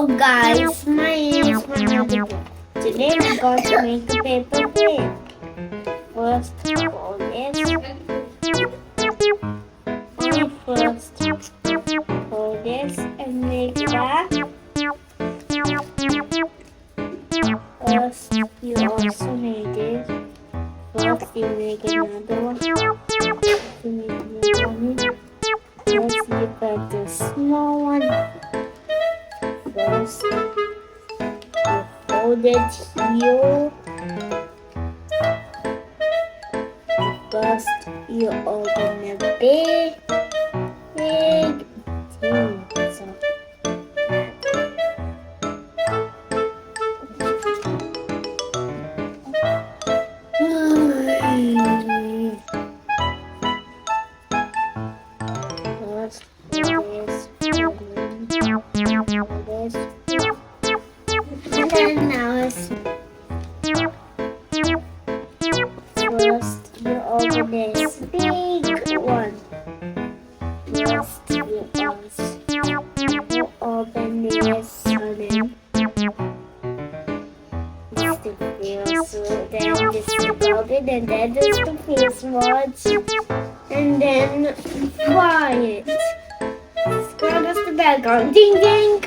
Hello guys, my name is Manadu. Today we're going to make a paper plate. First, fold this. Fold this and make that. First, you also made it. First, you make another one. You make another one. First, you got the small one. First, you fold it here. First, you open the big thing. So, first, this, and then now it's first you open this big one. First you open this and then it's the face, then this is open and then there's the face watch and then fry it. Square the background. Ding ding.